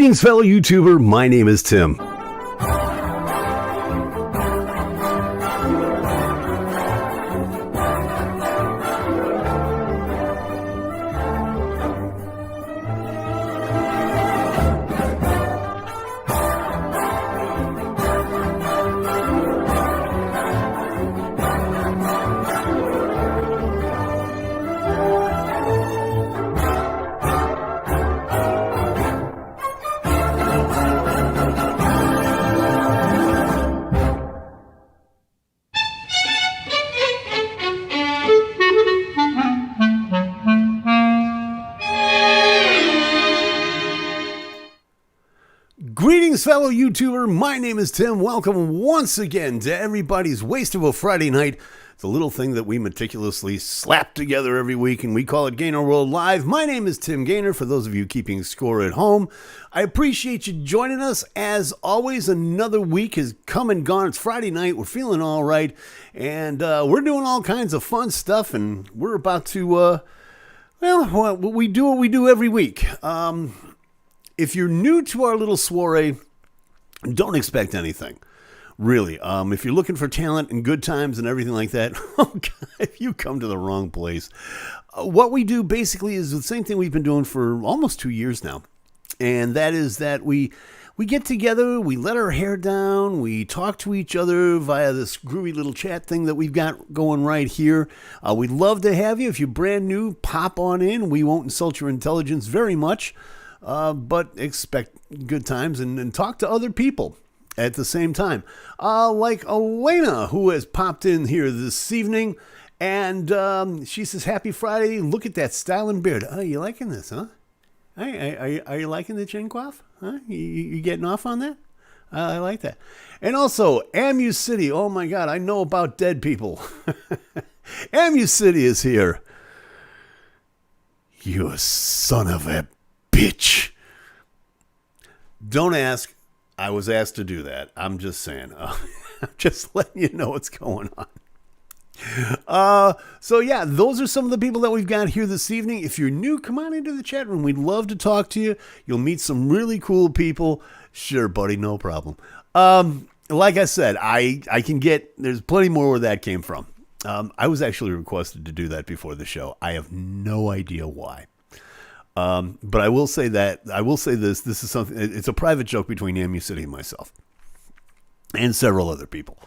Greetings, fellow YouTuber. My name is Tim. Greetings, fellow YouTuber. My name is Tim. Welcome once again to everybody's Waste of a Friday Night. It's a little thing that we meticulously slap together every week, and we call it GainerWorld Live. My name is Tim Gainer, for those of you keeping score at home. I appreciate you joining us. As always, another week has come and gone. It's Friday night. We're feeling all right, and we're doing all kinds of fun stuff, and we're about to, we do what we do every week. If you're new to our little soiree, don't expect anything, really. If you're looking for talent and good times and everything like that, oh God, you come to the wrong place. What we do basically is the same thing we've been doing for almost 2 years now, and that is that we get together, we let our hair down, we talk to each other via this groovy little chat thing that we've got going right here. We'd love to have you. If you're brand new, pop on in. We won't insult your intelligence very much. But expect good times and talk to other people at the same time. Like Elena, who has popped in here this evening, and she says, Happy Friday. Look at that style and beard. Oh, you liking this, huh? Are you liking the chin coif? Huh? You getting off on that? I like that. And also, Amu City. Oh, my God, I know about dead people. Amu City is here. You son of a bitch. Don't ask. I was asked to do that. I'm just saying. I'm just letting you know what's going on. So yeah, those are some of the people that we've got here this evening. If you're new, come on into the chat room. We'd love to talk to you. You'll meet some really cool people. Sure, buddy, no problem. Like I said, I can get, there's plenty more where that came from. I was actually requested to do that before the show. I have no idea why. But I will say this is something, it's a private joke between Amu City and myself and several other people.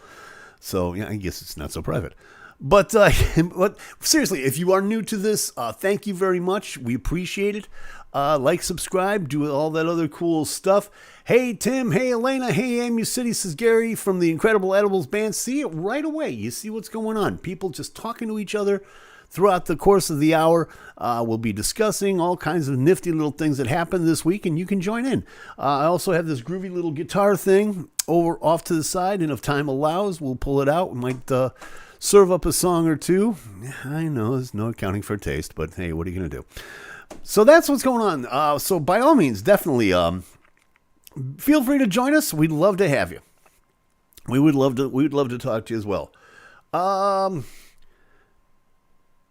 So yeah, I guess it's not so private, but seriously, if you are new to this, thank you very much. We appreciate it. Like, subscribe, do all that other cool stuff. Hey, Tim. Hey, Elena. Hey, Amu City, says Gary from the Incredible Edibles Band. See it right away. You see what's going on. People just talking to each other. Throughout the course of the hour, we'll be discussing all kinds of nifty little things that happened this week, and you can join in. I also have this groovy little guitar thing off to the side, and if time allows, we'll pull it out. We might serve up a song or two. I know there's no accounting for taste, but hey, what are you going to do? So that's what's going on. So by all means, definitely feel free to join us. We'd love to have you. We'd love to talk to you as well.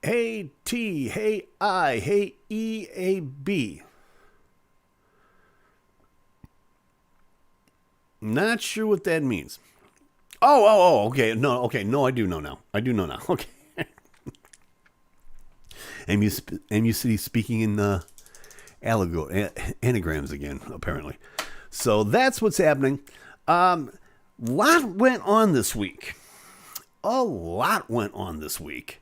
Hey T, hey I, hey EAB. Not sure what that means. Oh, okay. No, I do know now. Okay. Amu City speaking in anagrams again, apparently. So that's what's happening. Lot went on this week. A lot went on this week.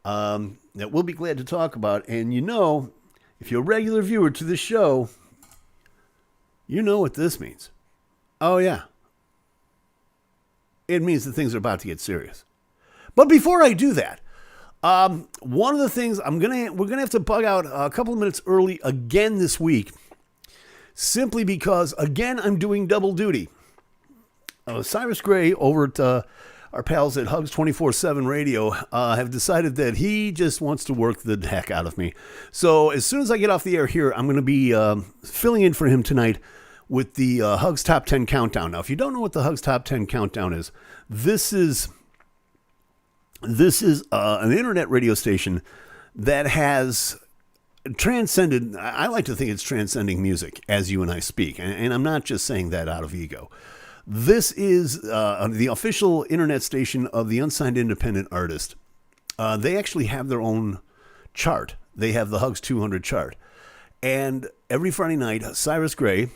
That we'll be glad to talk about. And you know, if you're a regular viewer to this show, you know what this means. Oh yeah. It means that things are about to get serious. But before I do that, one of the things we're gonna have to bug out a couple of minutes early again this week, simply because again I'm doing double duty. Cyrus Gray over at our pals at Hugs 24/7 Radio have decided that he just wants to work the heck out of me. So as soon as I get off the air here, I'm going to be filling in for him tonight with the Hugs Top 10 Countdown. Now, if you don't know what the Hugs Top 10 Countdown is, this is an internet radio station that has transcended. I like to think it's transcending music as you and I speak, and I'm not just saying that out of ego. This is the official internet station of the Unsigned Independent Artist. They actually have their own chart. They have the Hugs 200 chart. And every Friday night, Cyrus Gray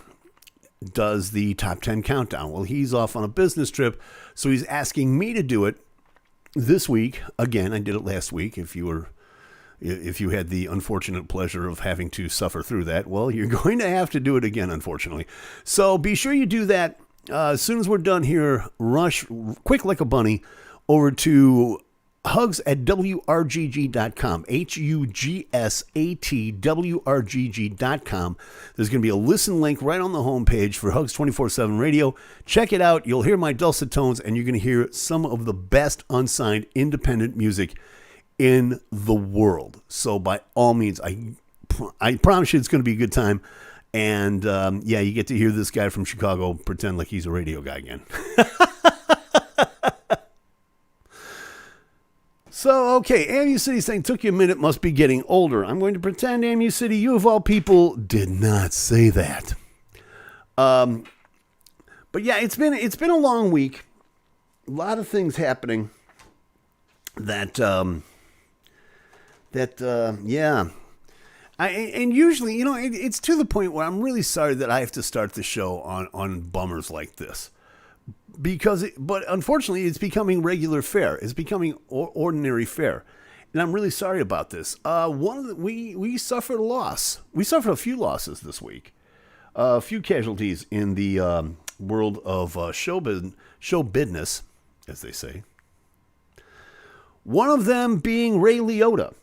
does the top 10 countdown. Well, he's off on a business trip, so he's asking me to do it this week. Again, I did it last week. If you had the unfortunate pleasure of having to suffer through that, well, you're going to have to do it again, unfortunately. So be sure you do that. As soon as we're done here, rush quick like a bunny over to Hugs at WRGG.com, HUGSAT, There's going to be a listen link right on the homepage for Hugs 24/7 Radio. Check it out. You'll hear my dulcet tones, and you're going to hear some of the best unsigned independent music in the world. So by all means, I promise you it's going to be a good time. And yeah, you get to hear this guy from Chicago pretend like he's a radio guy again. So, okay, Amu City saying, took you a minute, must be getting older. I'm going to pretend, Amu City, you of all people did not say that. But yeah, it's been a long week. A lot of things happening that yeah. And usually, you know, it's to the point where I'm really sorry that I have to start the show on bummers like this. But unfortunately, it's becoming regular fare. It's becoming ordinary fare, and I'm really sorry about this. We suffered a loss. We suffered a few losses this week, a few casualties in the world of show business, as they say. One of them being Ray Leota.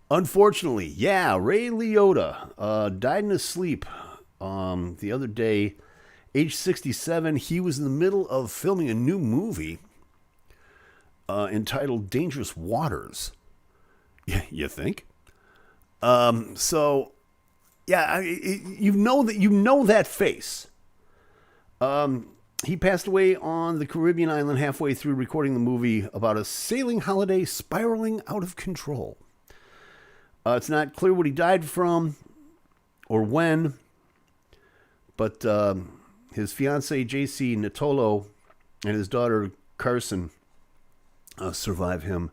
Unfortunately, yeah, Ray Leota died in his sleep the other day. Age 67, he was in the middle of filming a new movie entitled Dangerous Waters. Yeah, you think? So, yeah, you know that face. He passed away on the Caribbean island halfway through recording the movie about a sailing holiday spiraling out of control. It's not clear what he died from or when, but his fiancée, J.C. Natolo, and his daughter, Carson, survive him.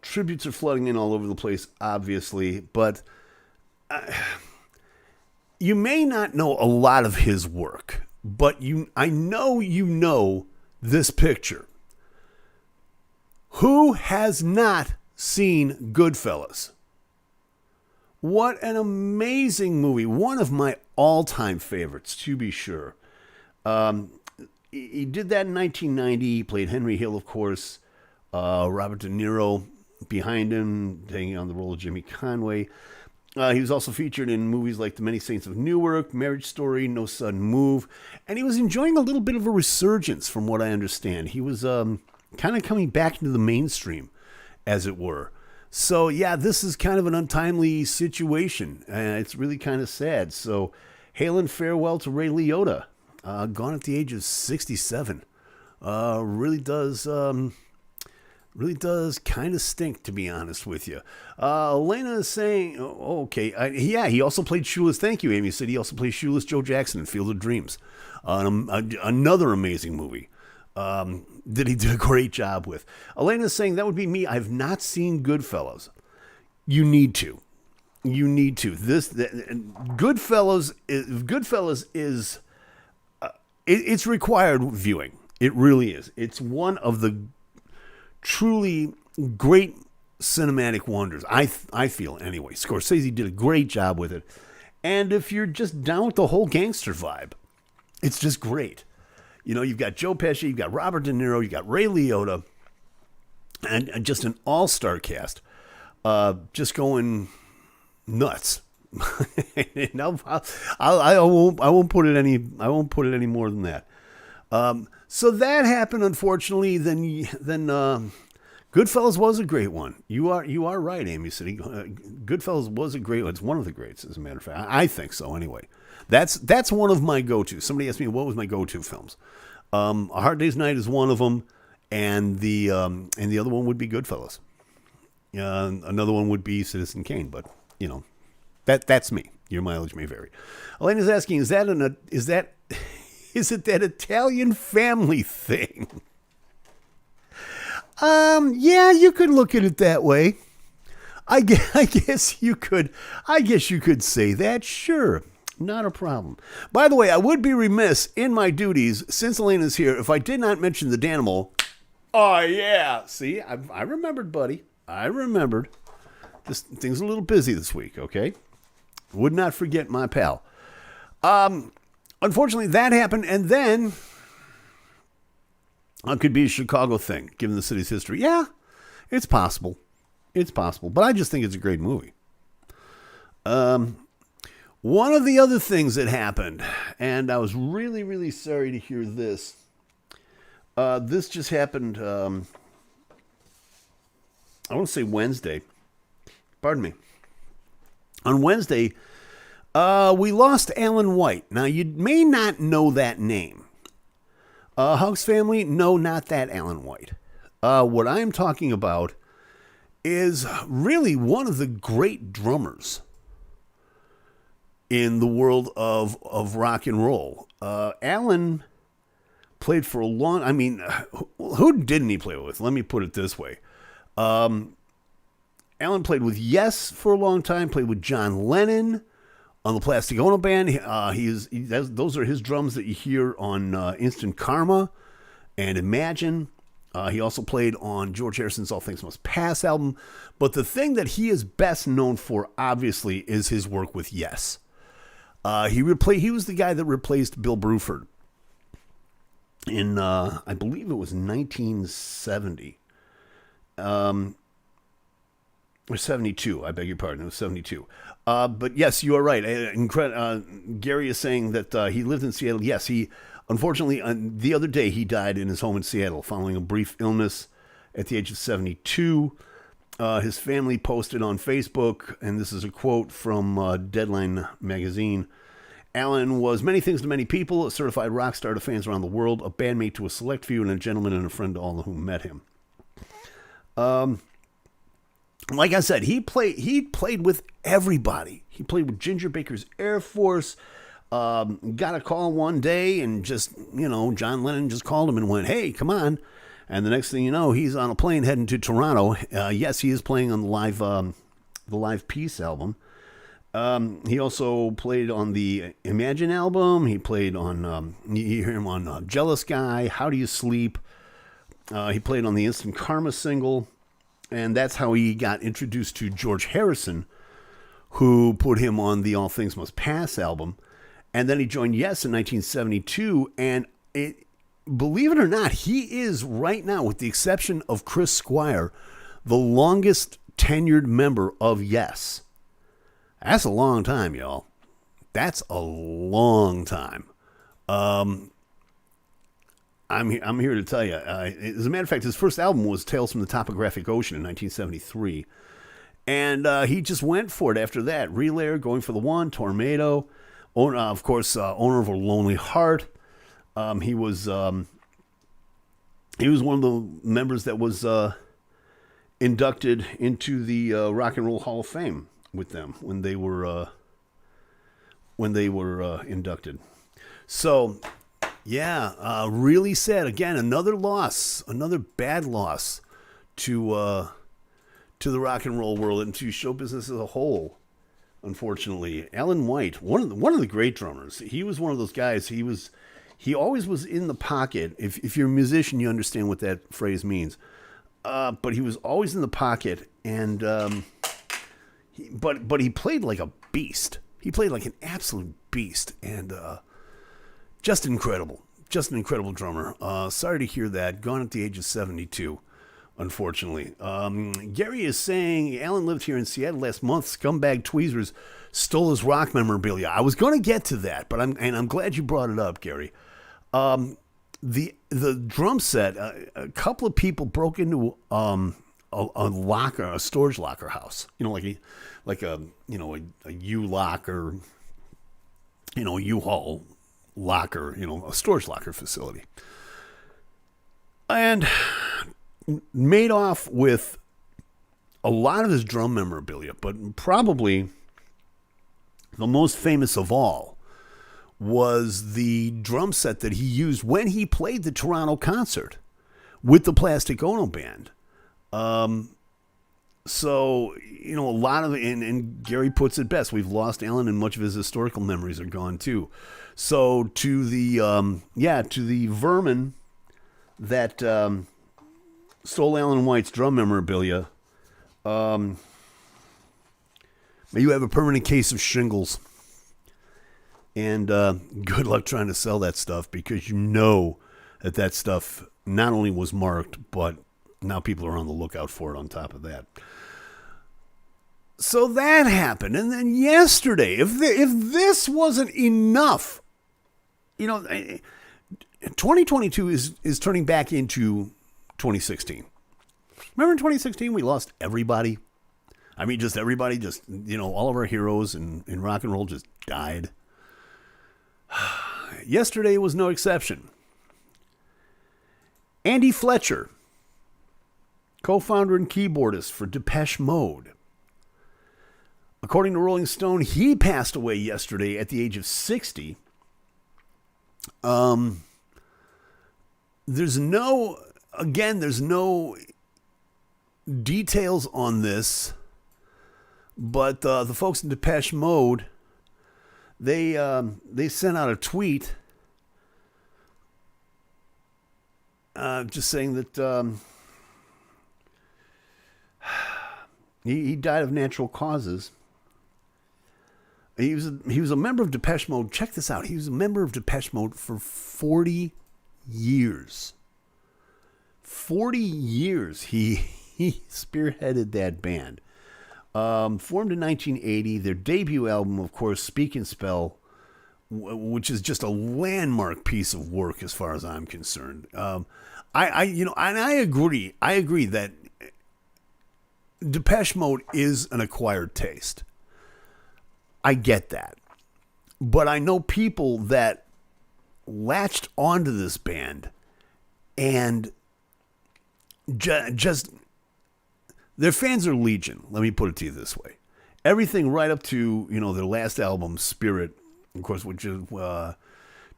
Tributes are flooding in all over the place, obviously, but you may not know a lot of his work, but I know you know this picture. Who has not seen Goodfellas? What an amazing movie. One of my all-time favorites, to be sure. He did that in 1990. He played Henry Hill, of course. Robert De Niro behind him, taking on the role of Jimmy Conway. He was also featured in movies like The Many Saints of Newark, Marriage Story, No Sudden Move. And he was enjoying a little bit of a resurgence, from what I understand. He was kind of coming back into the mainstream, as it were. So, yeah, this is kind of an untimely situation. It's really kind of sad. So, hail and farewell to Ray Leota, gone at the age of 67. Really does kind of stink, to be honest with you. Elena is saying, okay, yeah, he also played Shoeless. Thank you, Amy said he also played Shoeless Joe Jackson in Field of Dreams. Another amazing movie. That he did a great job with. Elena's saying that would be me. I've not seen Goodfellas. You need to. Goodfellas is it's required viewing. It really is. It's one of the truly great cinematic wonders. I feel anyway. Scorsese did a great job with it. And if you're just down with the whole gangster vibe, it's just great. You know, you've got Joe Pesci, you've got Robert De Niro, you've got Ray Liotta, and just an all-star cast, just going nuts. No, I won't put it any more than that. So that happened, unfortunately. Then Goodfellas was a great one. You are right, Amy City. Goodfellas was a great one. It's one of the greats, as a matter of fact. I think so, anyway. That's one of my go-tos. Somebody asked me what was my go-to films. A Hard Day's Night is one of them, and the other one would be Goodfellas. Another one would be Citizen Kane, but you know, that's me. Your mileage may vary. Elena's asking, is it that Italian family thing? Yeah, you could look at it that way. I guess you could say that. Sure. Not a problem. By the way, I would be remiss in my duties, since Elena's here, if I did not mention the Danimal. Oh, yeah. See, I remembered, buddy. I remembered. This thing's a little busy this week, okay? Would not forget my pal. Unfortunately, that happened, and then it could be a Chicago thing, given the city's history. Yeah, it's possible. It's possible, but I just think it's a great movie. One of the other things that happened, and I was really, really sorry to hear this. This just happened, I want to say Wednesday. Pardon me. On Wednesday, we lost Alan White. Now, you may not know that name. Hugs family, no, not that Alan White. What I'm talking about is really one of the great drummers in the world of rock and roll. Alan played for a long... I mean, who didn't he play with? Let me put it this way. Alan played with Yes for a long time, played with John Lennon on the Plastic Ono Band. Those are his drums that you hear on Instant Karma and Imagine. He also played on George Harrison's All Things Must Pass album. But the thing that he is best known for, obviously, is his work with Yes. He was the guy that replaced Bill Bruford in, I believe it was 1970. Or 72, I beg your pardon. It was 72. But yes, you are right. Gary is saying that he lived in Seattle. Yes, unfortunately, the other day he died in his home in Seattle following a brief illness at the age of 72. His family posted on Facebook, and this is a quote from Deadline magazine. Alan was many things to many people, a certified rock star to fans around the world, a bandmate to a select few, and a gentleman and a friend to all who met him. Like I said, he played with everybody. He played with Ginger Baker's Air Force. Got a call one day and just, John Lennon just called him and went, "Hey, come on." And the next thing you know, he's on a plane heading to Toronto. Yes, he is playing on the Live Peace album. He also played on the Imagine album. He played on, you hear him on Jealous Guy, How Do You Sleep? He played on the Instant Karma single. And that's how he got introduced to George Harrison, who put him on the All Things Must Pass album. And then he joined Yes in 1972. And believe it or not, he is right now, with the exception of Chris Squire, the longest tenured member of Yes. That's a long time, y'all. That's a long time. I'm here to tell you. As a matter of fact, his first album was Tales from the Topographic Ocean in 1973. And he just went for it after that. Relayer, Going for the One, Tornado, owner of a Lonely Heart. He was one of the members that was inducted into the Rock and Roll Hall of Fame with them when they were inducted. So... yeah, really sad. Again, another bad loss to the rock and roll world and to show business as a whole. Unfortunately, Alan White, one of the great drummers. He was one of those guys. He always was in the pocket. If you're a musician, you understand what that phrase means. But he was always in the pocket, and but he played like a beast. He played like an absolute beast, and. Just incredible. Just an incredible drummer. Sorry to hear that. Gone at the age of 72, unfortunately. Gary is saying, Alan lived here in Seattle last month. Scumbag tweezers stole his rock memorabilia. I was going to get to that, but I'm glad you brought it up, Gary. The drum set, a couple of people broke into a locker, a storage locker house. Like a U-Lock or, a U-Haul locker, a storage locker facility, and made off with a lot of his drum memorabilia, but probably the most famous of all was the drum set that he used when he played the Toronto concert with the Plastic Ono Band. So, a lot of, and Gary puts it best, we've lost Alan and much of his historical memories are gone too. So to the vermin that stole Alan White's drum memorabilia, may you have a permanent case of shingles. And good luck trying to sell that stuff, because that stuff not only was marked, but now people are on the lookout for it on top of that. So that happened. And then yesterday, if this wasn't enough, 2022 is turning back into 2016. Remember in 2016, we lost everybody? I mean, just everybody, all of our heroes in rock and roll just died. Yesterday was no exception. Andy Fletcher, co-founder and keyboardist for Depeche Mode. According to Rolling Stone, he passed away yesterday at the age of 60. There's no details on this, but the folks in Depeche Mode, they sent out a tweet just saying that he died of natural causes. He was a member of Depeche Mode. Check this out. He was a member of Depeche Mode for 40 years. 40 years he spearheaded that band. Formed in 1980. Their debut album, of course, Speak and Spell, which is just a landmark piece of work as far as I'm concerned. I agree. I agree that Depeche Mode is an acquired taste. I get that. But I know people that latched onto this band and just their fans are legion. Let me put it to you this way. Everything right up to, their last album, Spirit, of course, which is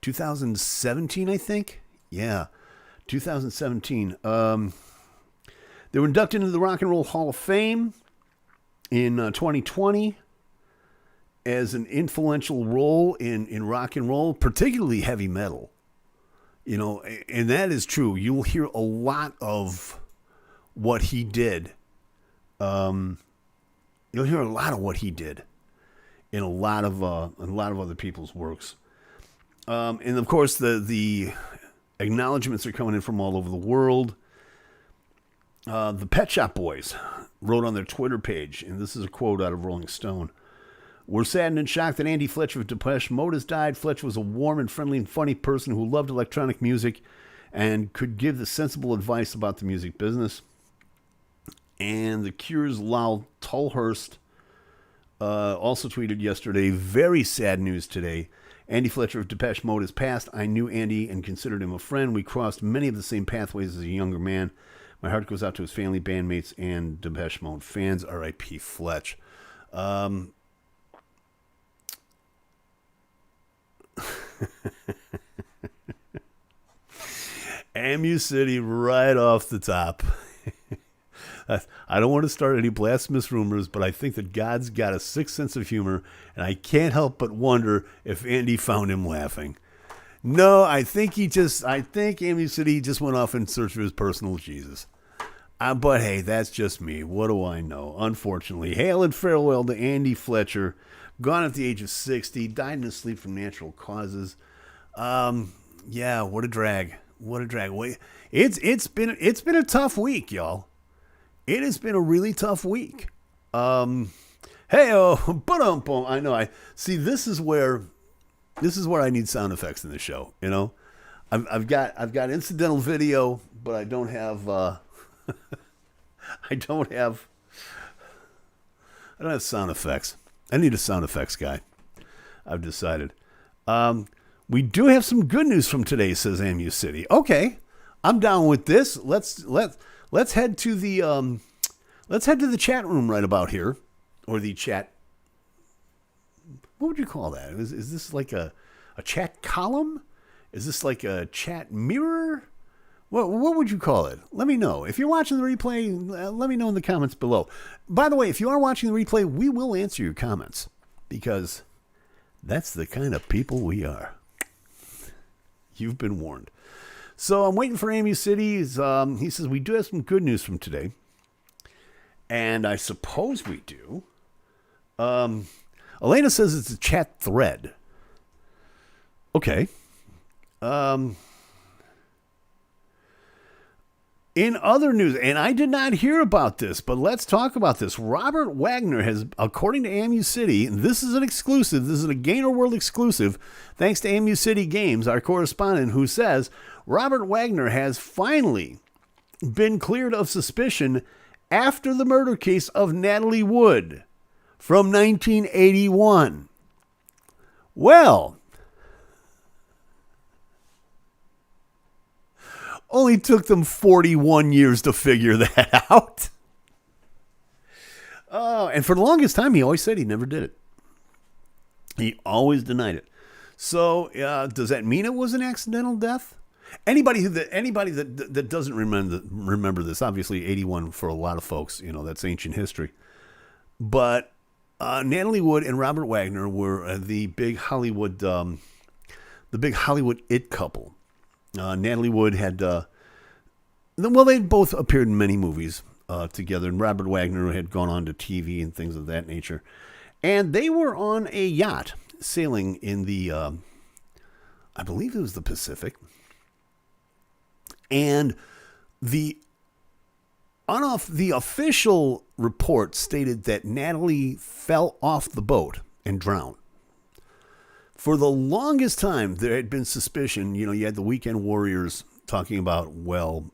2017, I think. Yeah, 2017. They were inducted into the Rock and Roll Hall of Fame in 2020 as an influential role in rock and roll, particularly heavy metal. And that is true. You'll hear a lot of what he did. You'll hear a lot of what he did in a lot of other people's works. And of course, the acknowledgments are coming in from all over the world. The Pet Shop Boys wrote on their Twitter page, and this is a quote out of Rolling Stone: "We're saddened and shocked that Andy Fletcher of Depeche Mode has died. Fletcher was a warm and friendly and funny person who loved electronic music and could give the sensible advice about the music business." And The Cure's Lyle Tolhurst also tweeted yesterday, "Very sad news today. Andy Fletcher of Depeche Mode has passed. I knew Andy and considered him a friend. We crossed many of the same pathways as a younger man. My heart goes out to his family, bandmates, and Depeche Mode fans. R.I.P. Fletch." Amu City right off the top. I don't want to start any blasphemous rumors, but I think that God's got a sixth sense of humor, and I can't help but wonder if Andy found him laughing. No, I think Amu City just went off in search of his personal Jesus. But hey, that's just me. What do I know? Unfortunately, hail and farewell to Andy Fletcher, gone at the age of 60, died in his sleep from natural causes. Yeah, what a drag. What a drag. It's been a tough week, y'all. It has been a really tough week. I know. This is where I need sound effects in the show. I've got incidental video, but I don't have sound effects. I need a sound effects guy. I've decided. We do have some good news from today, says Amu City. Okay, I'm down with this. Let's head to the Let's head to the chat room right about here. Or the chat. What would you call that? Is this like a chat column? Is this like a chat mirror? What would you call it? Let me know. If you're watching the replay, let me know in the comments below. By the way, if you are watching the replay, we will answer your comments. Because that's the kind of people we are. You've been warned. So I'm waiting for Amy City. He says, we do have some good news from today. And I suppose we do. Elena says it's a chat thread. Okay. In other news, and I did not hear about this, but let's talk about this. Robert Wagner has, according to Amu City, this is an exclusive, this is a GainerWorld exclusive, thanks to Amu City Games, our correspondent, who says Robert Wagner has finally been cleared of suspicion after the murder case of Natalie Wood from 1981. Well, only took them 41 years to figure that out. And for the longest time, he always said he never did it. He always denied it. So, does that mean it was an accidental death? Anybody that doesn't remember this, obviously 81 for a lot of folks, that's ancient history. But Natalie Wood and Robert Wagner were the big Hollywood it couple. Natalie Wood had, they both appeared in many movies together, and Robert Wagner had gone on to TV and things of that nature. And they were on a yacht sailing in the, I believe it was the Pacific. And the official report stated that Natalie fell off the boat and drowned. For the longest time, there had been suspicion. You had the Weekend Warriors talking about, well,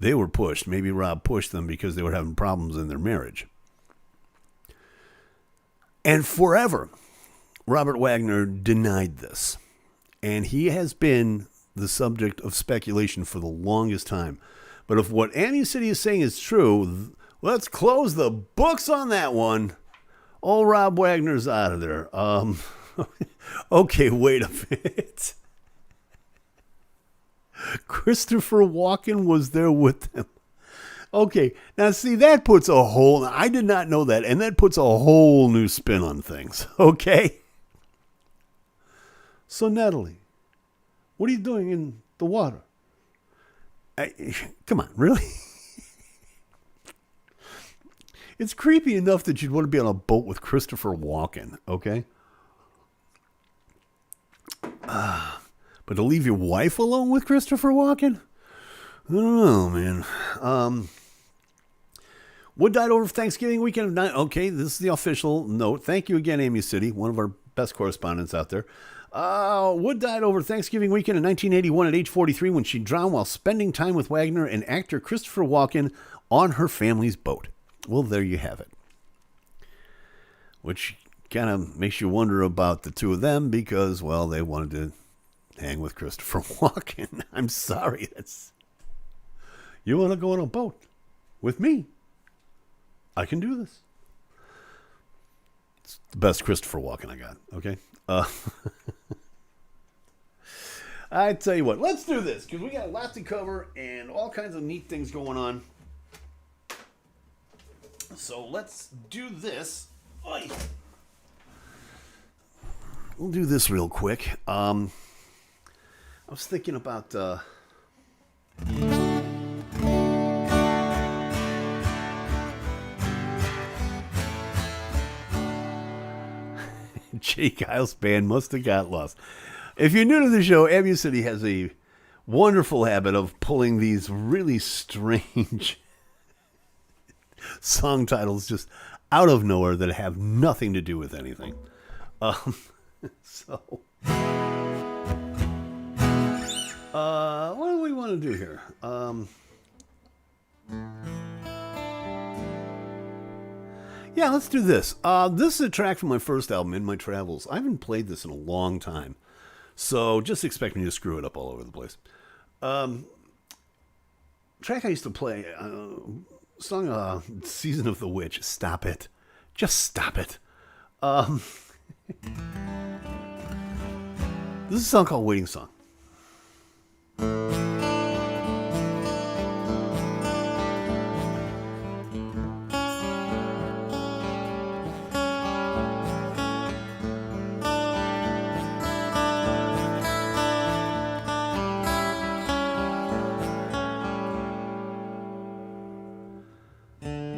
they were pushed. Maybe Rob pushed them because they were having problems in their marriage. And forever, Robert Wagner denied this. And he has been the subject of speculation for the longest time. But if what Amu City is saying is true, let's close the books on that one. Old Rob Wagner's out of there. Okay, wait a minute. Christopher Walken was there with them. Okay, now see, that puts I did not know that, and that puts a whole new spin on things, okay? So, Natalie, what are you doing in the water? Come on, really? It's creepy enough that you'd want to be on a boat with Christopher Walken, okay? But to leave your wife alone with Christopher Walken? I don't know, man. Wood died over Thanksgiving weekend of 9. Okay, this is the official note. Thank you again, Amy City, one of our best correspondents out there. Wood died over Thanksgiving weekend in 1981 at age 43 when she drowned while spending time with Wagner and actor Christopher Walken on her family's boat. Well, there you have it. Which kind of makes you wonder about the two of them because, well, they wanted to hang with Christopher Walken. I'm sorry. You want to go on a boat with me? I can do this. It's the best Christopher Walken I got, okay? I tell you what, let's do this because we got a lot to cover and all kinds of neat things going on. So let's do this. Oy. We'll do this real quick. I was thinking about Jake Isles band must have got lost. If you're new to the show, Amu City has a wonderful habit of pulling these really strange song titles just out of nowhere that have nothing to do with anything. What do we want to do here? Yeah, let's do this. This is a track from my first album, In My Travels. I haven't played this in a long time, so just expect me to screw it up all over the place. Track I used to play song Season of the Witch. Stop it. Just stop it. This is a song called Waiting Song.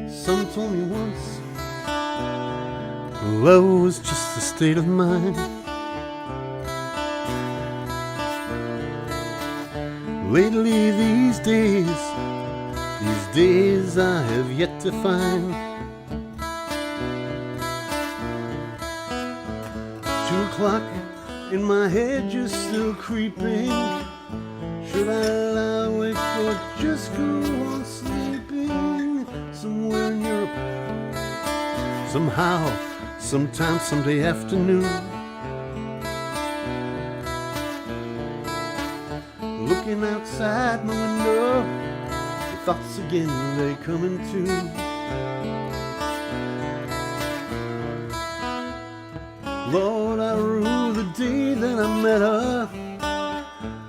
Some told me once love was just a state of mind. Lately these days I have yet to find 2 o'clock in my head just still creeping. Should I lie awake or just go on sleeping? Somewhere in Europe, somehow, sometime, someday afternoon, looking outside my window, the thoughts again, they coming to. Lord, I rue the day that I met her,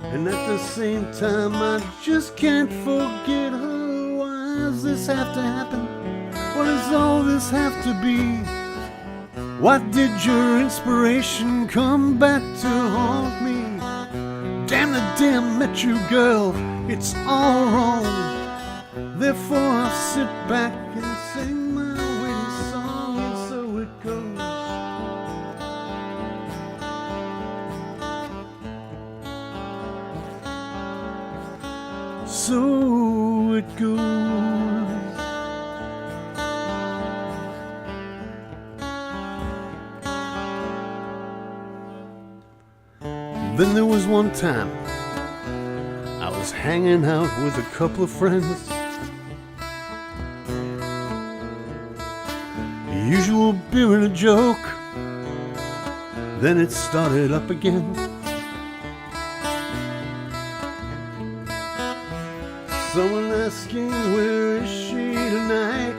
and at the same time I just can't forget her. Why does this have to happen? What does all this have to be? Why did your inspiration come back to haunt me? Damn the damn met you, girl, it's all wrong. Therefore I'll sit back and sing my waiting song, and so it goes. So it goes. Then there was one time I was hanging out with a couple of friends. Usual beer and a joke. Then it started up again. Someone asking where is she tonight,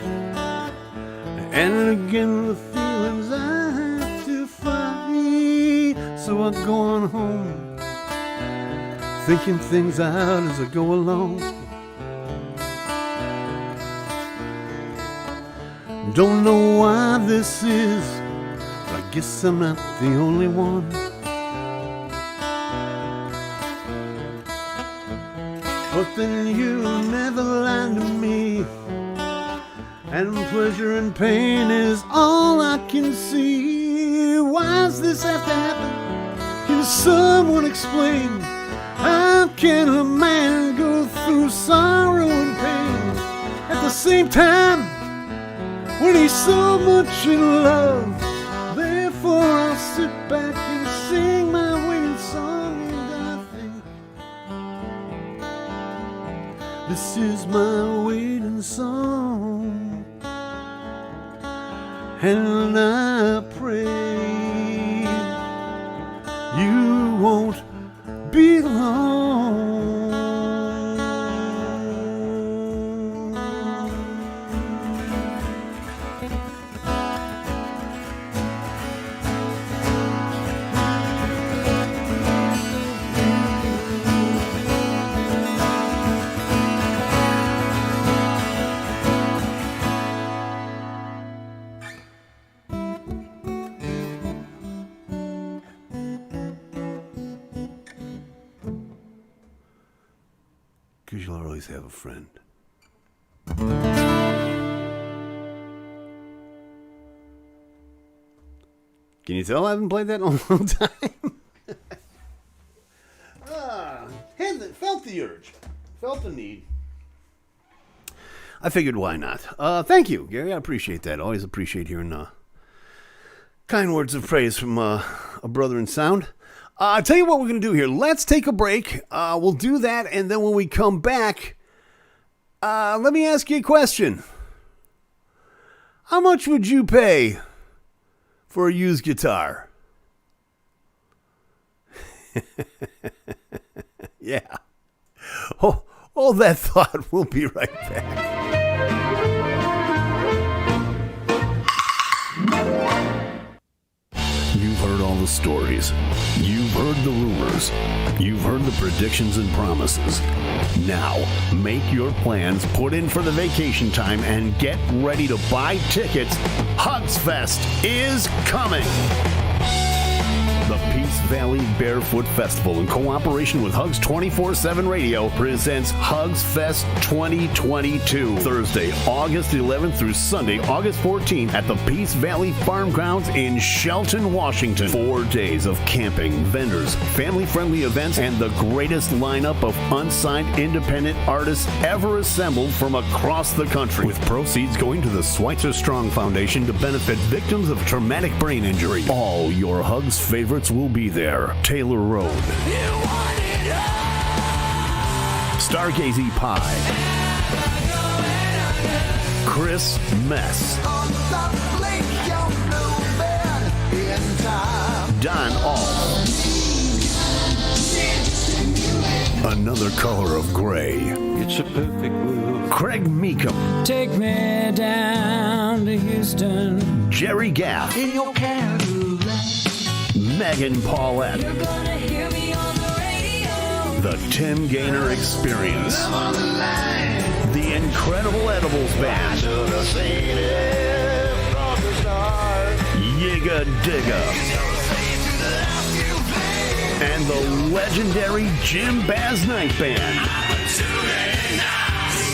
and again the feelings I have to fight. So I go on home, thinking things out as I go along. Don't know why this is, but I guess I'm not the only one. But then you never lied to me, and pleasure and pain is all I can see. Why does this have to happen? Can someone explain? How can a man go through sorrow and pain at the same time when he's so much in love? Therefore I'll sit back and sing my waiting song, and I think this is my waiting song, and I pray you won't be long. Because you'll always have a friend. Can you tell I haven't played that in a long time? Felt the urge. Felt the need. I figured why not. Thank you, Gary. I appreciate that. Always appreciate hearing kind words of praise from a brother in sound. I'll tell you what we're going to do here. Let's take a break. We'll do that, and then when we come back, let me ask you a question. How much would you pay for a used guitar? Yeah. Hold that thought. We'll be right back. the stories. You've heard the rumors. You've heard the predictions and promises. Now, make your plans, put in for the vacation time, and get ready to buy tickets. Hugs Fest is coming. The Peace Valley Barefoot Festival, in cooperation with Hugs 24/7 Radio, presents Hugs Fest 2022. Thursday, August 11th through Sunday, August 14th at the Peace Valley Farm Grounds in Shelton, Washington. 4 days of camping, vendors, family-friendly events, and the greatest lineup of unsigned independent artists ever assembled from across the country, with proceeds going to the Schweitzer Strong Foundation to benefit victims of traumatic brain injury. All your Hugs favorites will be there. Taylor Road, Stargazy Pie, Chris Mess, Don All, Another Color of Gray, It's a perfect world. Craig Meekum, Take me down to Houston. Jerry Gaff, In your Cadillac. Megan Paulette, You're gonna hear me on the radio. The Tim Gainer Experience, The Incredible Edibles Band, Yiga Digga, and the legendary Jim Baz Night Band.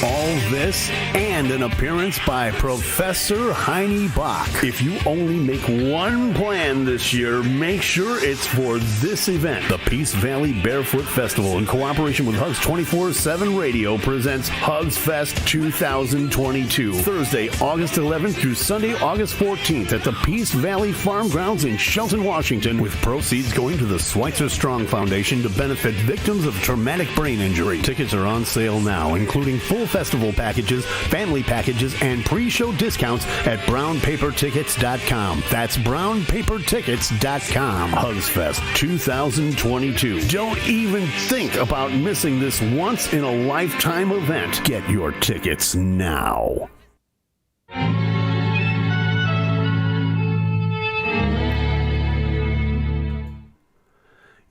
All this and an appearance by Professor Heine Bach. If you only make one plan this year, make sure it's for this event. The Peace Valley Barefoot Festival, in cooperation with Hugs 24/7 Radio, presents Hugs Fest 2022. Thursday, August 11th through Sunday, August 14th at the Peace Valley Farm Grounds in Shelton, Washington, with proceeds going to the Schweitzer Strong Foundation to benefit victims of traumatic brain injury. Tickets are on sale now, including full festival packages, family packages, and pre-show discounts at brownpapertickets.com. That's brownpapertickets.com. Hugs Fest 2022. Don't even think about missing this once-in-a-lifetime event. Get your tickets now.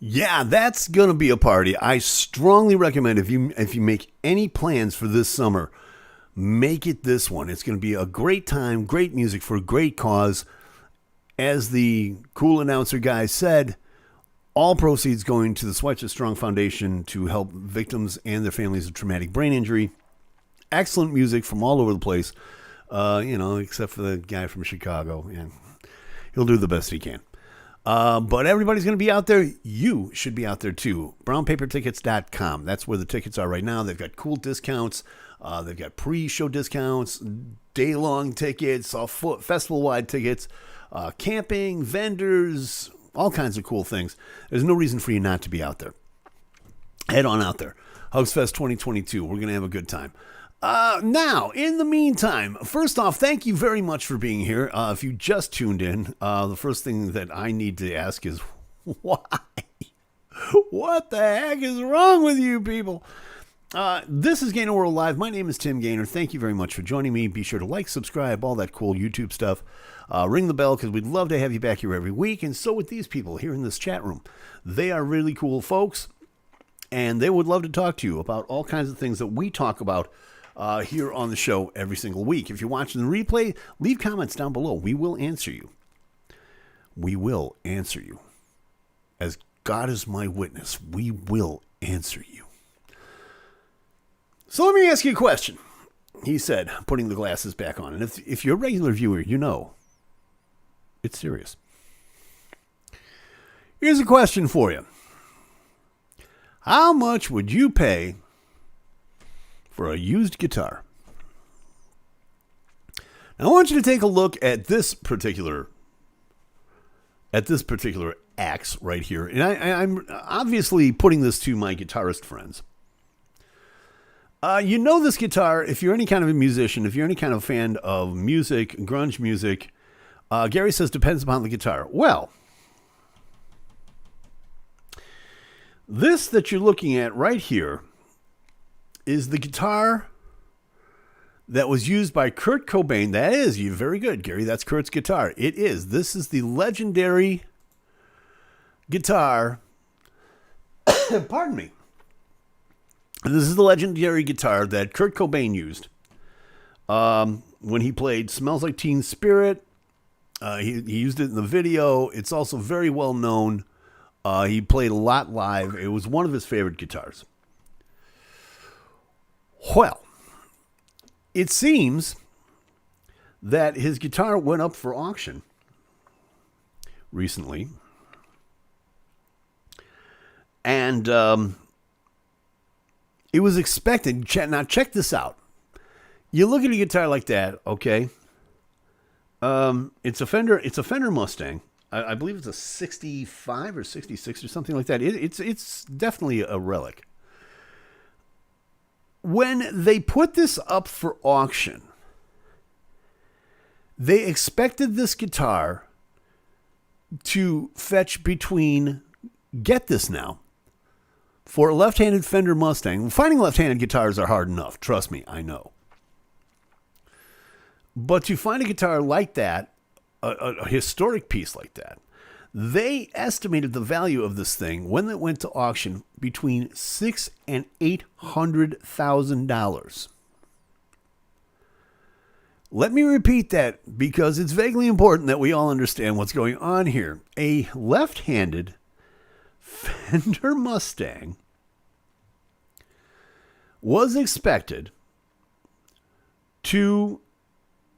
Yeah, that's going to be a party. I strongly recommend if you make any plans for this summer, make it this one. It's going to be a great time, great music for a great cause. As the cool announcer guy said, all proceeds going to the Schweitzer Strong Foundation to help victims and their families of traumatic brain injury. Excellent music from all over the place, except for the guy from Chicago. Yeah, he'll do the best he can. But everybody's going to be out there. You should be out there too. Brownpapertickets.com. That's where the tickets are right now. They've got cool discounts. They've got pre-show discounts, day-long tickets, festival-wide tickets, camping, vendors, all kinds of cool things. There's no reason for you not to be out there. Head on out there. Hugs Fest 2022. We're going to have a good time. Now, in the meantime, first off, thank you very much for being here. If you just tuned in, the first thing that I need to ask is, why? What the heck is wrong with you people? This is GainerWorld Live. My name is Tim Gainer. Thank you very much for joining me. Be sure to like, subscribe, all that cool YouTube stuff. Ring the bell, because we'd love to have you back here every week. And so with these people here in this chat room. They are really cool folks, and they would love to talk to you about all kinds of things that we talk about here on the show every single week. If you're watching the replay, leave comments down below. We will answer you. We will answer you. As God is my witness, we will answer you. So let me ask you a question. He said, putting the glasses back on. And if you're a regular viewer, you know it's serious. Here's a question for you. How much would you pay for a used guitar? Now, I want you to take a look at this particular axe right here. And I'm obviously putting this to my guitarist friends. You know this guitar, if you're any kind of a musician, if you're any kind of fan of music, grunge music, Gary says depends upon the guitar. Well, this that you're looking at right here is the guitar that was used by Kurt Cobain. That is, you're very good, Gary. That's Kurt's guitar. It is. This is the legendary guitar. Pardon me. This is the legendary guitar that Kurt Cobain used when he played Smells Like Teen Spirit. He used it in the video. It's also very well known. He played a lot live. It was one of his favorite guitars. Well, it seems that his guitar went up for auction recently. And it was expected. Now, check this out. You look at a guitar like that, okay? It's a Fender Mustang. I believe it's a 65 or 66 or something like that. It's definitely a relic. When they put this up for auction, they expected this guitar to fetch between, get this now, for a left-handed Fender Mustang. Finding left-handed guitars are hard enough. Trust me, I know. But to find a guitar like that, a historic piece like that, they estimated the value of this thing when it went to auction between $600,000 and $800,000. Let me repeat that because it's vaguely important that we all understand what's going on here. A left-handed Fender Mustang was expected to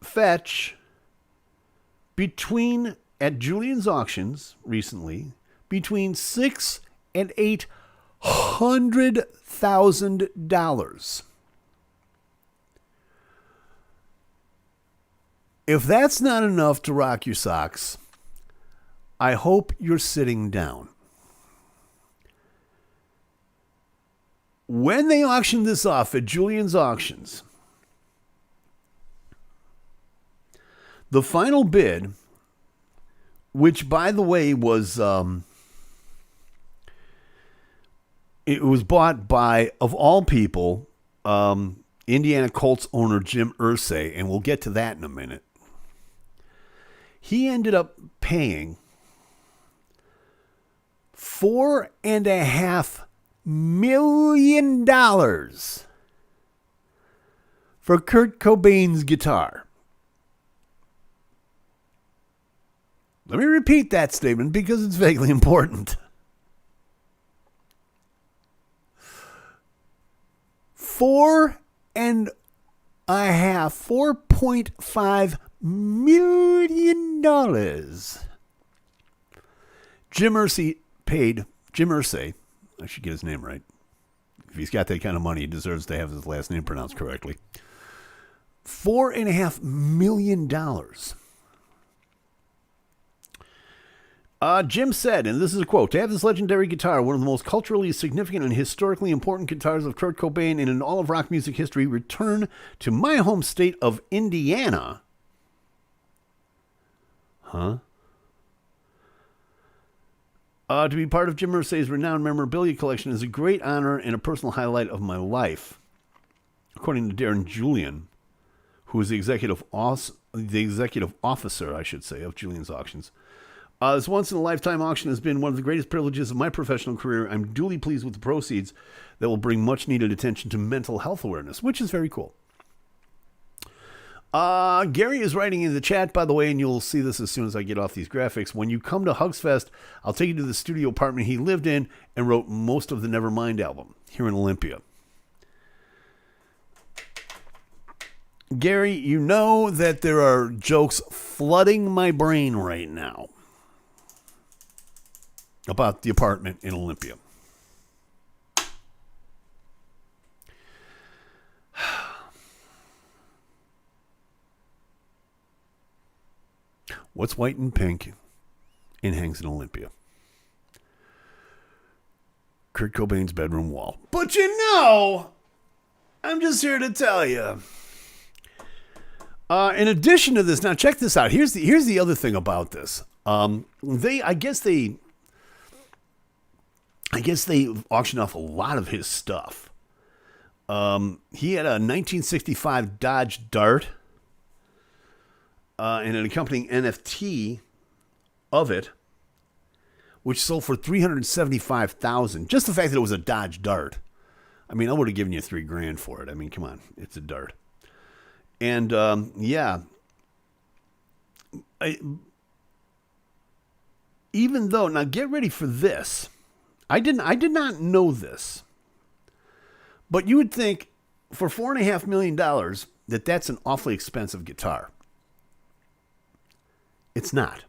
fetch between, at Julian's auctions recently, between $600,000 and $800,000. If that's not enough to rock your socks, I hope you're sitting down. When they auctioned this off at Julian's auctions, the final bid, which by the way was it was bought by, of all people, Indiana Colts owner Jim Irsay, and we'll get to that in a minute. He ended up paying $4.5 million for Kurt Cobain's guitar. Let me repeat that statement because it's vaguely important. $4.5 million. Jim Irsay paid, Jim Irsay, I should get his name right. If he's got that kind of money, he deserves to have his last name pronounced correctly. $4.5 million. Jim said, and this is a quote, "To have this legendary guitar, one of the most culturally significant and historically important guitars of Kurt Cobain and in all of rock music history, return to my home state of Indiana." To be part of Jim Irsay's renowned memorabilia collection is a great honor and a personal highlight of my life. According to Darren Julian, who is the executive officer, I should say, of Julian's Auctions. This once-in-a-lifetime auction has been one of the greatest privileges of my professional career. I'm duly pleased with the proceeds that will bring much-needed attention to mental health awareness, which is very cool. Gary is writing in the chat, by the way, and you'll see this as soon as I get off these graphics. When you come to Hugsfest, I'll take you to the studio apartment he lived in and wrote most of the Nevermind album here in Olympia. Gary, you know that there are jokes flooding my brain right now about the apartment in Olympia. What's white and pink and hangs in Olympia? Kurt Cobain's bedroom wall. But you know, I'm just here to tell you. In addition to this, now check this out. Here's the other thing about this. I guess they auctioned off a lot of his stuff. He had a 1965 Dodge Dart. And an accompanying NFT of it. which sold for $375,000. Just the fact that it was a Dodge Dart. I mean, I would have given you $3,000 for it. I mean, come on, it's a Dart. And even though, now get ready for this. I did not know this, but you would think for $4.5 million that's an awfully expensive guitar. It's not.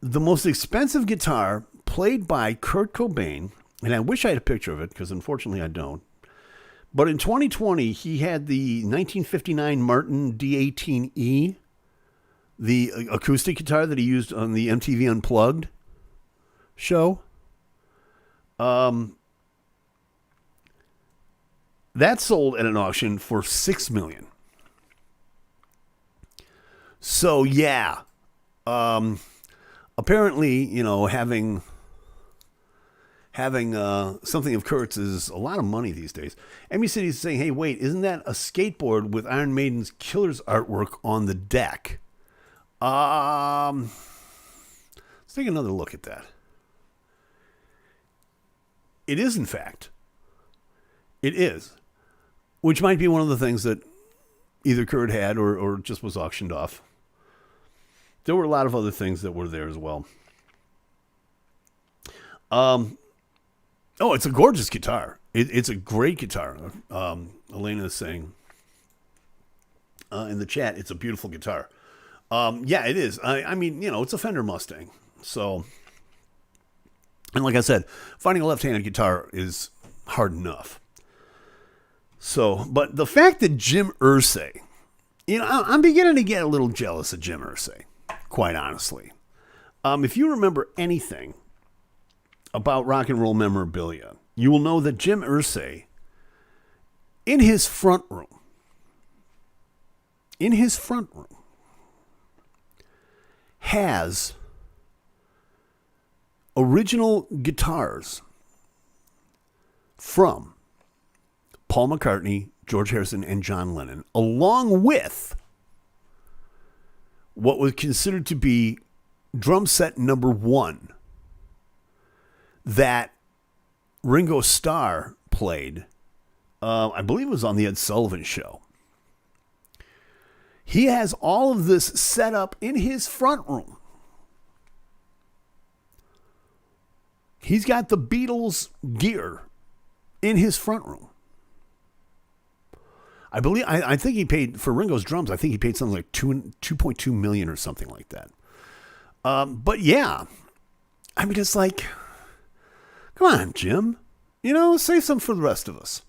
The most expensive guitar played by Kurt Cobain, and I wish I had a picture of it because unfortunately I don't. But in 2020, he had the 1959 Martin D18E, the acoustic guitar that he used on the MTV Unplugged show. That sold at an auction for $6 million. So yeah, apparently, you know, having something of Kurt's is a lot of money these days. Emmy City's saying, hey, wait, isn't that a skateboard with Iron Maiden's Killers artwork on the deck? Let's take another look at that. It is, in fact. It is. Which might be one of the things that either Kurt had or just was auctioned off. There were a lot of other things that were there as well. Oh, it's a gorgeous guitar. It's a great guitar. Elena is saying in the chat, it's a beautiful guitar. Yeah, it is. I mean, you know, it's a Fender Mustang. So, and like I said, finding a left-handed guitar is hard enough. So, but the fact that Jim Irsay, you know, I'm beginning to get a little jealous of Jim Irsay, quite honestly. If you remember anything about rock and roll memorabilia, you will know that Jim Irsay, in his front room, has original guitars from Paul McCartney, George Harrison, and John Lennon, along with what was considered to be drum set number 1 that Ringo Starr played. I believe it was on the Ed Sullivan Show. He has all of this set up in his front room. He's got the Beatles gear in his front room. I think he paid for Ringo's drums. I think he paid something like $2.2 million or something like that. But yeah, I mean, it's like, come on, Jim, you know, save some for the rest of us.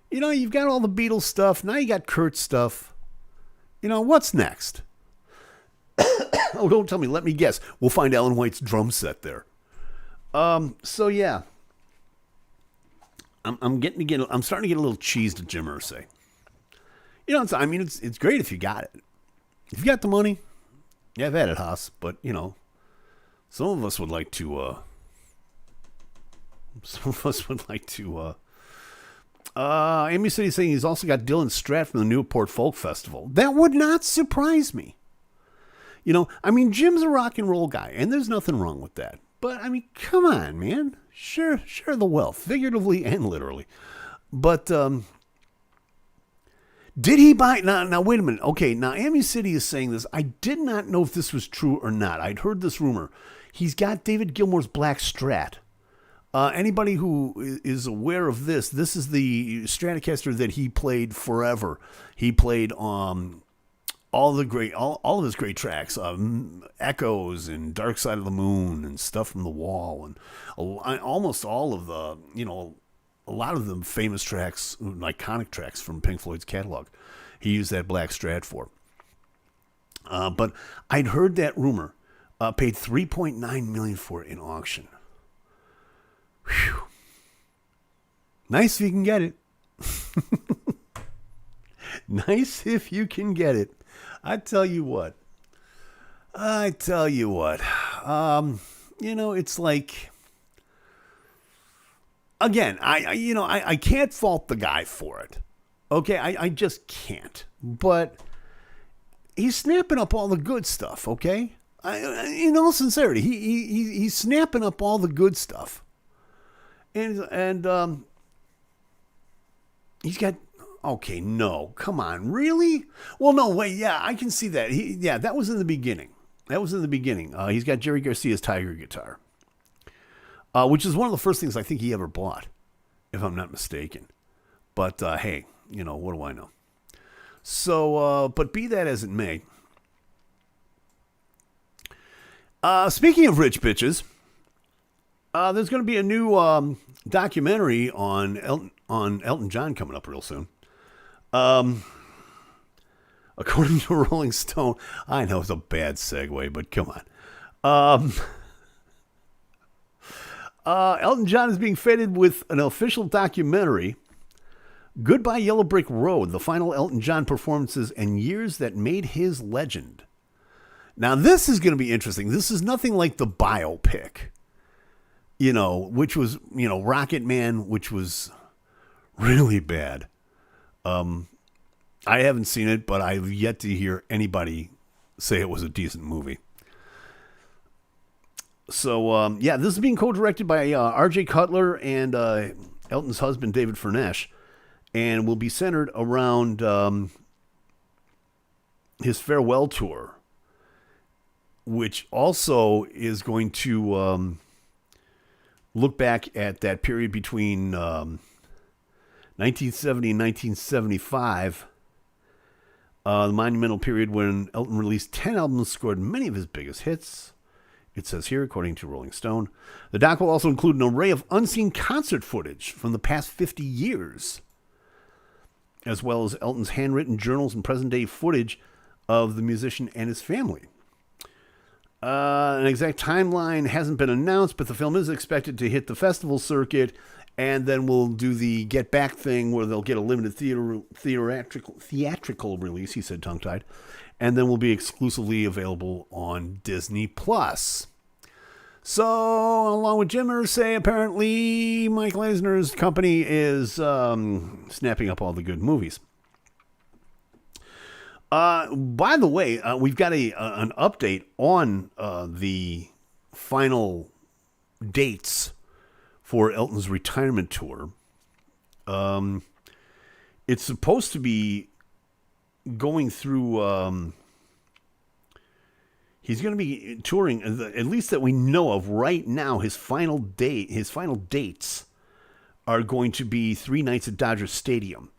You know, you've got all the Beatles stuff. Now you got Kurt's stuff. You know, what's next? Oh, don't tell me. Let me guess. We'll find Alan White's drum set there. So yeah, I'm starting to get a little cheesed at Jim Irsay. You know, it's great if you got it. If you got the money, yeah, I've had it, Haas. But you know, some of us would like to. Amy City's saying he's also got Dylan Strat from the Newport Folk Festival. That would not surprise me. You know, I mean, Jim's a rock and roll guy, and there's nothing wrong with that. But I mean, come on, man. Share the wealth, figuratively and literally. But did he buy? Now wait a minute. Okay, now Amy City is saying this. I did not know if this was true or not. I'd heard this rumor. He's got David Gilmour's black Strat. Anybody who is aware of this is the Stratocaster that he played forever. He played all of his great tracks, Echoes and Dark Side of the Moon and Stuff from the Wall, and almost all of the, you know, a lot of the famous tracks, iconic tracks from Pink Floyd's catalog. He used that black Strat for. But I'd heard that rumor. Paid $3.9 million for it in auction. Whew. Nice if you can get it. Nice if you can get it. I tell you what. You know, it's like, again, I can't fault the guy for it. Okay, I just can't. But he's snapping up all the good stuff, okay? In all sincerity, he's snapping up all the good stuff. And he's got... Okay, no, come on, really? Well, no, wait, yeah, I can see that. That was in the beginning. He's got Jerry Garcia's Tiger guitar, which is one of the first things I think he ever bought, if I'm not mistaken. But, hey, what do I know? So, but be that as it may. Speaking of rich bitches, there's going to be a new documentary on Elton John coming up real soon. According to Rolling Stone, I know it's a bad segue, but come on. Elton John is being feted with an official documentary, Goodbye Yellow Brick Road, the final Elton John performances and years that made his legend. Now, this is going to be interesting. This is nothing like the biopic, which was, Rocket Man, which was really bad. I haven't seen it, but I've yet to hear anybody say it was a decent movie. So, this is being co-directed by R.J. Cutler and Elton's husband, David Furnash, and will be centered around his farewell tour, which also is going to look back at that period between 1970 and 1975, the monumental period when Elton released 10 albums, scored many of his biggest hits. It says here, according to Rolling Stone. The doc will also include an array of unseen concert footage from the past 50 years, as well as Elton's handwritten journals and present-day footage of the musician and his family. An exact timeline hasn't been announced, but the film is expected to hit the festival circuit, and then we'll do the Get Back thing where they'll get a limited theatrical release, he said tongue-tied, and then will be exclusively available on Disney+. So, along with Jim Irsay, apparently Mike Eisner's company is snapping up all the good movies. By the way, we've got an update on the final dates for Elton's retirement tour. It's supposed to be going through... he's going to be touring, at least that we know of right now. His final dates are going to be 3 nights at Dodger Stadium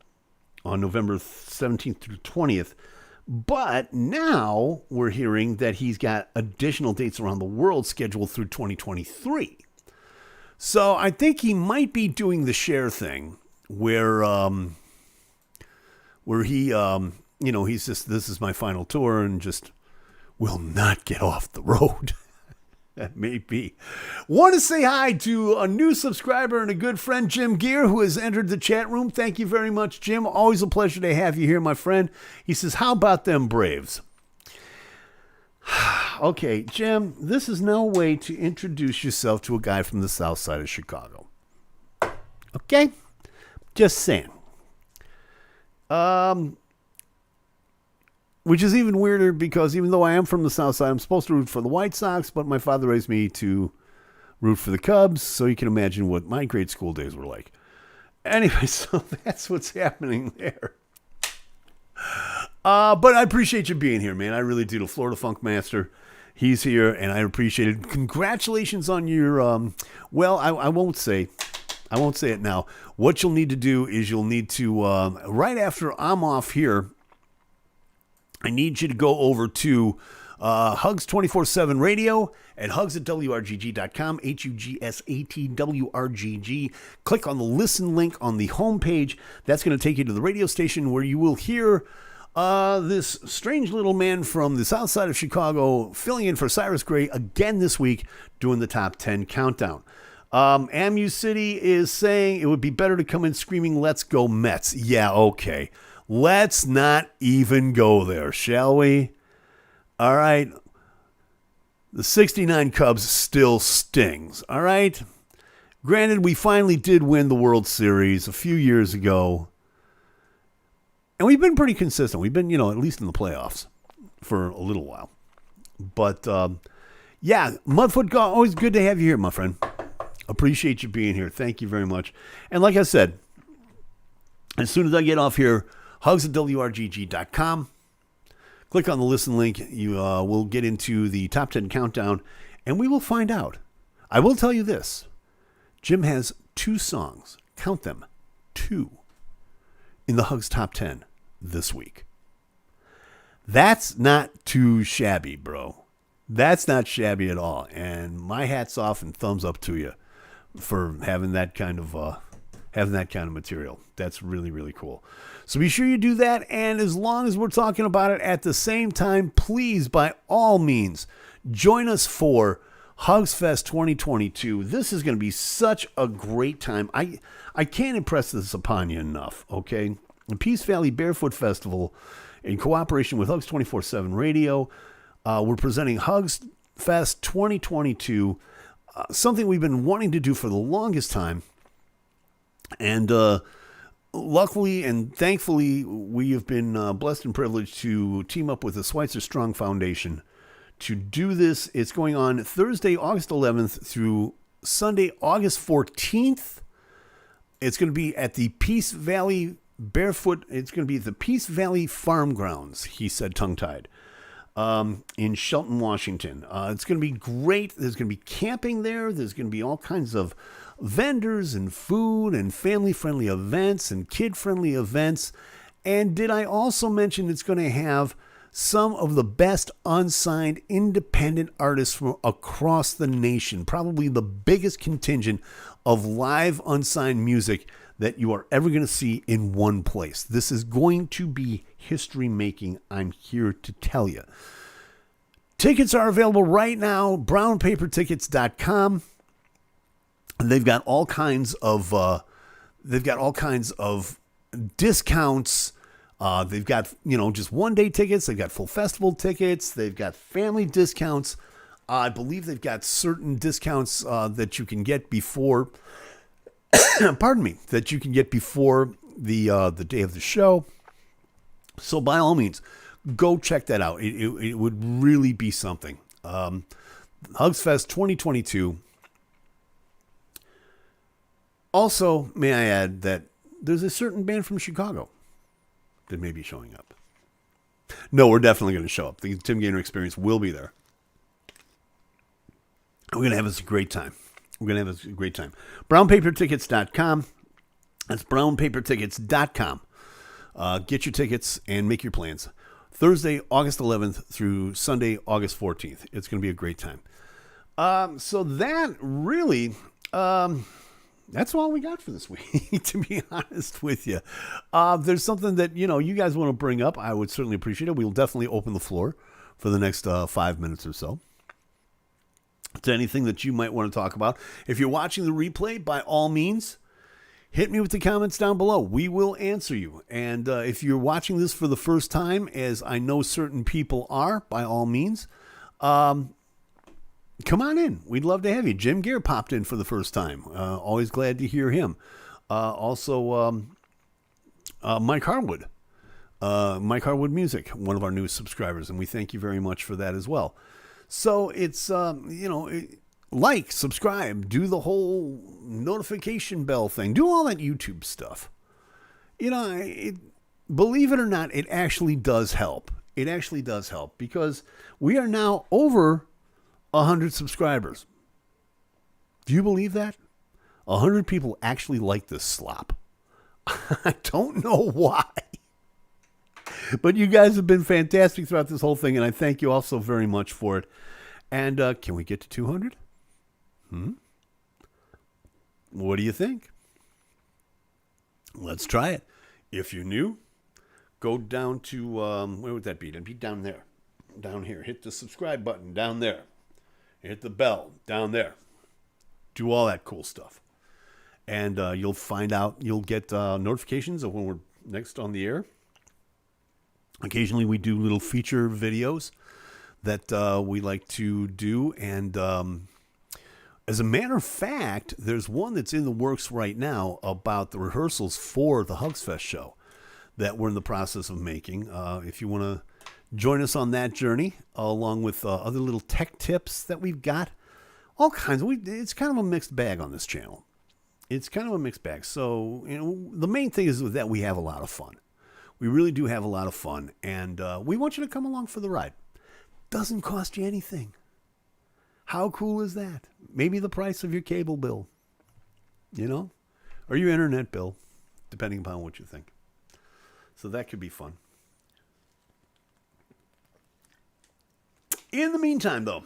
on November 17th through 20th. But now we're hearing that he's got additional dates around the world scheduled through 2023. So I think he might be doing the Cher thing where he, he's just, this is my final tour and just will not get off the road. That may be. Want to say hi to a new subscriber and a good friend, Jim Gear, who has entered the chat room. Thank you very much, Jim. Always a pleasure to have you here, my friend. He says, how about them Braves? Okay, Jim, this is no way to introduce yourself to a guy from the south side of Chicago. Okay? Just saying. Which is even weirder because even though I am from the south side, I'm supposed to root for the White Sox, but my father raised me to root for the Cubs, so you can imagine what my grade school days were like. Anyway, so that's what's happening there. But I appreciate you being here, man. I really do. The Florida Funk Master, he's here, and I appreciate it. Congratulations on your, I won't say it now. What you'll need to do is you'll need to, right after I'm off here, I need you to go over to Hugs 24/7 Radio at hugs@wrgg.com, HUGSATWRGG. Click on the listen link on the homepage. That's going to take you to the radio station where you will hear this strange little man from the south side of Chicago filling in for Cyrus Gray again this week doing the top 10 countdown. Amu City is saying it would be better to come in screaming, "Let's go Mets." Yeah, okay. Let's not even go there, shall we? All right. The 69 Cubs still stings, all right? Granted, we finally did win the World Series a few years ago. And we've been pretty consistent. We've been, at least in the playoffs. for a little while. But, yeah, Mudfoot, always good to have you here, my friend. Appreciate you being here. Thank you very much. And like I said, as soon as I get off here, hugs at WRGG.com. Click on the listen link. You will get into the top 10 countdown, and we will find out. I will tell you this. Jim has 2 songs. Count them. 2 in the Hugs Top 10 this week. That's not too shabby, bro. That's not shabby at all. And my hat's off and thumbs up to you for having that kind of material. That's really, really cool. So be sure you do that. And as long as we're talking about it at the same time, please, by all means, join us for Hugs Fest 2022. This is going to be such a great time. I can't impress this upon you enough, okay? The Peace Valley Barefoot Festival, in cooperation with Hugs 24/7 Radio, we're presenting Hugs Fest 2022, something we've been wanting to do for the longest time. And luckily and thankfully, we have been blessed and privileged to team up with the Schweitzer Strong Foundation to do this. It's going on Thursday, August 11th through Sunday, August 14th. It's going to be at the Peace Valley Barefoot. It's going to be at the Peace Valley Farm Grounds, he said tongue-tied, in Shelton, Washington. It's going to be great. There's going to be camping there. There's going to be all kinds of vendors and food and family-friendly events and kid-friendly events. And did I also mention it's going to have some of the best unsigned independent artists from across the nation, probably the biggest contingent of live unsigned music that you are ever going to see in one place. This is going to be history making, I'm here to tell you. Tickets are available right now, brownpapertickets.com. They've got all kinds of discounts. They've got, just one-day tickets. They've got full festival tickets. They've got family discounts. I believe they've got certain discounts that you can get before, that you can get before the day of the show. So by all means, go check that out. It would really be something. Hugs Fest 2022. Also, may I add that there's a certain band from Chicago that may be showing up. No, we're definitely going to show up. The Tim Gainer Experience will be there. We're going to have us a great time. Brownpapertickets.com. That's brownpapertickets.com. Get your tickets and make your plans. Thursday, August 11th through Sunday, August 14th. It's going to be a great time. So that really... that's all we got for this week, to be honest with you. There's something that, you guys want to bring up. I would certainly appreciate it. We'll definitely open the floor for the next 5 minutes or so to anything that you might want to talk about. If you're watching the replay, by all means, hit me with the comments down below. We will answer you. And if you're watching this for the first time, as I know certain people are, by all means, come on in. We'd love to have you. Jim Gear popped in for the first time. Always glad to hear him. Also, Mike Harwood. Mike Harwood Music, one of our new subscribers, and we thank you very much for that as well. So it's, like, subscribe, do the whole notification bell thing, do all that YouTube stuff. Believe it or not, it actually does help. It actually does help because we are now over 100 subscribers. Do you believe that? 100 people actually like this slop. I don't know why. But you guys have been fantastic throughout this whole thing, and I thank you all so very much for it. And can we get to 200? What do you think? Let's try it. If you're new, go down to, where would that be? That'd be down there. Down here. Hit the subscribe button down there. Hit the bell down there. Do all that cool stuff. And you'll find out, you'll get notifications of when we're next on the air. Occasionally we do little feature videos that we like to do. And as a matter of fact, there's one that's in the works right now about the rehearsals for the Hugs Fest show that we're in the process of making. If you want to Join us on that journey, along with other little tech tips that we've got. All kinds. It's kind of a mixed bag on this channel. It's kind of a mixed bag. So, the main thing is that we have a lot of fun. We really do have a lot of fun, and we want you to come along for the ride. Doesn't cost you anything. How cool is that? Maybe the price of your cable bill, or your internet bill, depending upon what you think. So that could be fun. In the meantime, though,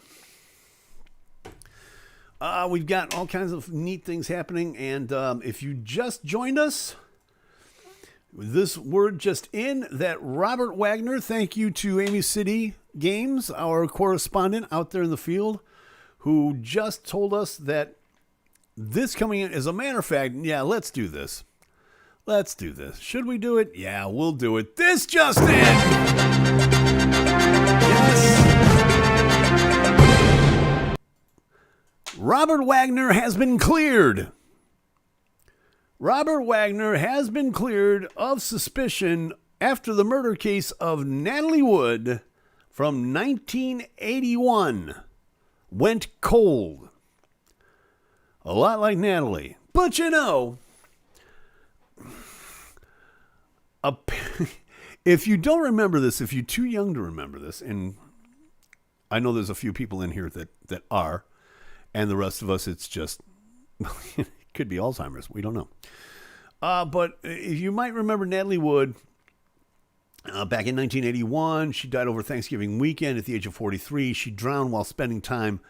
we've got all kinds of neat things happening, and if you just joined us, this word just in that Robert Wagner, thank you to Amy City Games, our correspondent out there in the field, who just told us that this coming in, as a matter of fact, yeah, let's do this. Let's do this. Should we do it? Yeah, we'll do it. This just in! Yes! Robert Wagner has been cleared. Robert Wagner has been cleared of suspicion after the murder case of Natalie Wood from 1981 went cold. A lot like Natalie. But if you don't remember this, if you're too young to remember this, and I know there's a few people in here that are, and the rest of us, it's just, it could be Alzheimer's. We don't know. But if you might remember Natalie Wood, back in 1981, she died over Thanksgiving weekend at the age of 43. She drowned while spending time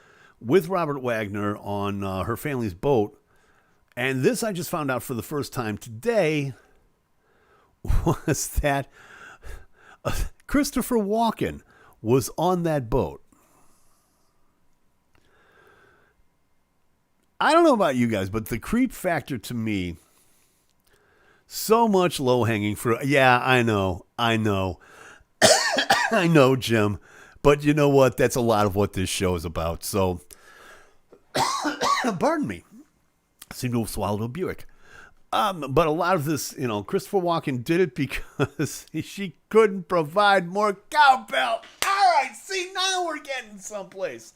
with Robert Wagner on her family's boat. And this I just found out for the first time today was that Christopher Walken was on that boat. I don't know about you guys, but the creep factor to me, so much low-hanging fruit. Yeah, I know. I know, Jim. But you know what? That's a lot of what this show is about. So, pardon me. I seem to have swallowed a Buick. But a lot of this, Christopher Walken did it because she couldn't provide more cowbell. All right, see, now we're getting someplace.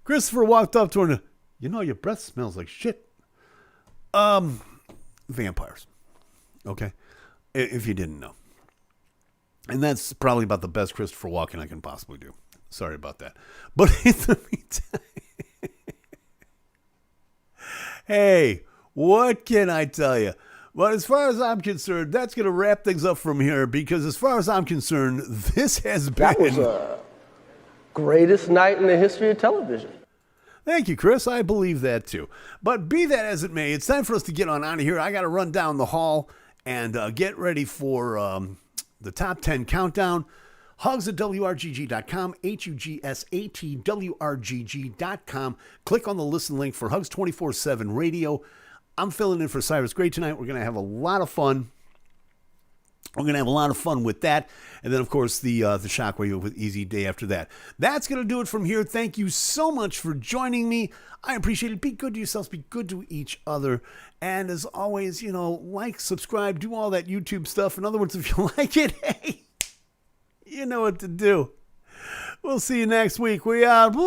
Christopher walked up to her and, your breath smells like shit. Vampires. Okay? If you didn't know. And that's probably about the best Christopher Walken I can possibly do. Sorry about that. But in the meantime, hey, what can I tell you? But as far as I'm concerned, that's going to wrap things up from here, because as far as I'm concerned, this has been... That was the greatest night in the history of television. Thank you, Chris. I believe that too. But be that as it may, it's time for us to get on out of here. I got to run down the hall and get ready for the top 10 countdown. Hugs at WRGG.com, HUGSATWRGG.com. Click on the listen link for Hugs 24/7 Radio. I'm filling in for Cyrus Gray tonight. We're going to have a lot of fun. We're going to have a lot of fun with that. And then, of course, the Shockwave with Easy Day after that. That's going to do it from here. Thank you so much for joining me. I appreciate it. Be good to yourselves. Be good to each other. And as always, like, subscribe, do all that YouTube stuff. In other words, if you like it, hey, you know what to do. We'll see you next week. We out. Woo!